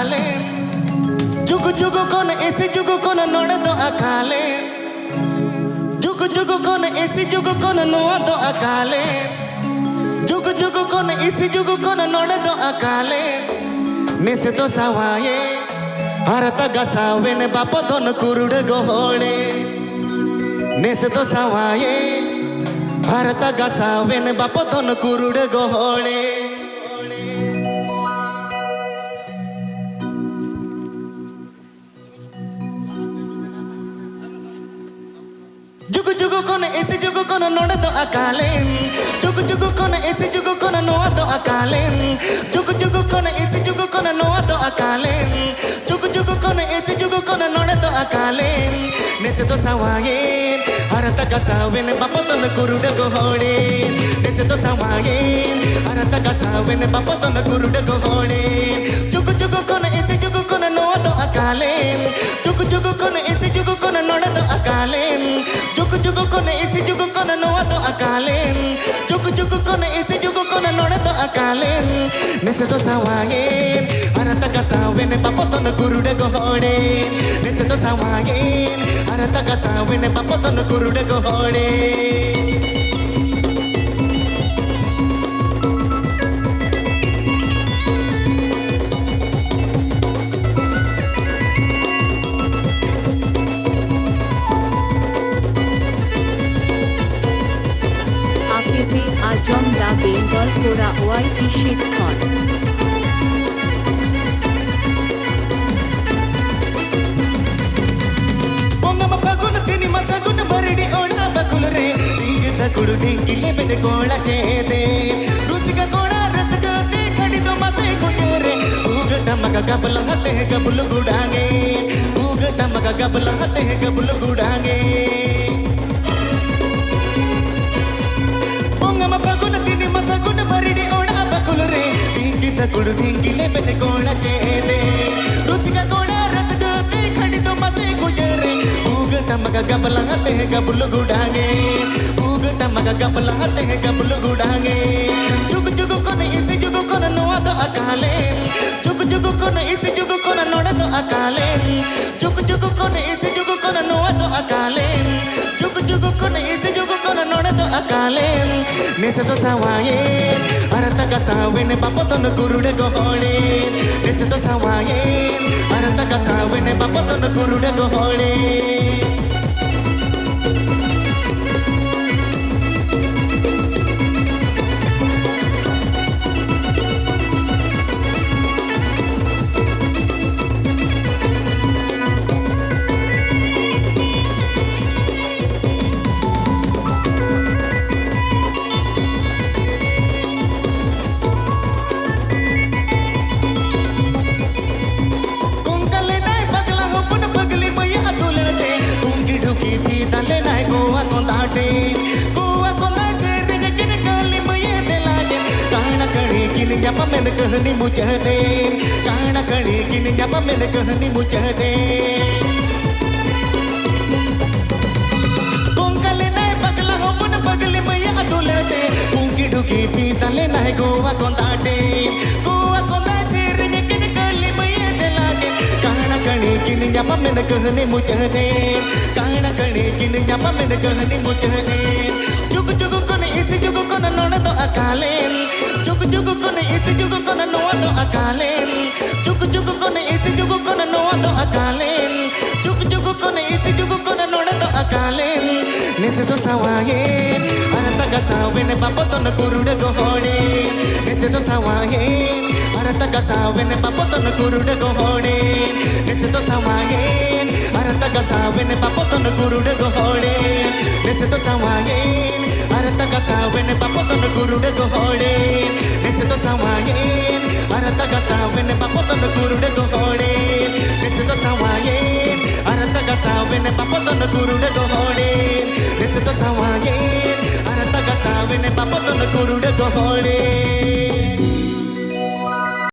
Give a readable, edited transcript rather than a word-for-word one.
akale jugu jugu kona esi jugu kona node do akale jugu jugu kona esi jugu kona noa do akale jugu jugu kona esi jugu kona node do akale nese to sawaye harata gasawe ne bapo don kurude gohode nese to sawaye harata gasawe ne bapo don kurude gohode jugu jugu kona esi jugu kona node do akale jugu jugu kona esi jugu kona noa do akale jugu jugu kona esi jugu kona noa do akale jugu jugu kona esi jugu kona node do akale nese to sawaye harata gasawe ne bapo don kurude gohode nese to sawaye harata gasawe ne bapo don kurude gohode jugu jugu kona esi jugu kona noa do akale jugu jugu kona esi jugu kona node do akale jugu jugu kona esi jugu kona noa do akale jugu jugu kona esi jugu kona node do akale nese to sawaye harata gasawe ne bapo don kurude gohode nese to sawaye harata gasawe ne bapo don kurude gohode Ajam da Bengal Kora OIT Sheikh Khan Pongama pagun tini masagun baridi oda bakulre Dingita kudu dingile bede kola chede Rusika kola rasga te khadi to mase kujere Ugata maga gabla hate gablu gudange Ugata maga gabla hate gablu gudange Pongama pagun tini masagun baridi oda bakulre Dingita kudu dingile bede kola chede Rusika kola rasga te khadi to mase kujere Ugata maga gabla hate gablu gudange Ugata maga gabla hate gablu gudange Jugu jugu kona isi jugu kona noa do akale Jugu jugu kona isi jugu kona noa do akale Jugu jugu kona isi jugu kona noa do akale Jugu jugu kona isi jugu kona noa do akale Nese to sawaye harata gasawe ne bapo don kurude gohode Nese to sawaye harata gasawe ne bapo don kurude gohode japa mene कहनी मुझे काना कड़ी किन जपा मैंने कहनी मुझे कोंकले नाय पगला हो मन पगले मैया अतुलते कुंकी ढुकी पीता ले नाय गोवा कोंदाटे चेरे किन कली मैया देलागे काना कड़ी किन जपा मैंने कहनी मुझे काना कड़ी किन जपा मैंने कहनी मुझे जुग जुग कोने इस जुग कोने नोने तो अकाले जुग जुग कोने इस जुग कोने नोआ तो अकाले जुग जुग कोने इस जुग कोने नोआ तो अकाले जुग जुग कोने इस जुग कोने नोने तो अकाले नेसे तो सावाये harata gasawe ne bapo don kurude gohode nese to sawaye harata gasawe ne bapo don kurude gohode nese to sawaye harata gasawe ne bapo don kurude gohode nese to sawaye harata gasawe ne bapo don kurude gohode nese to sawaye harata gasawe ne bapo don kurude gohode nese to sawaye harata gasawe ne bapo don kurude gohode nese to sawaye harata gasawe ne bapo don kurude gohode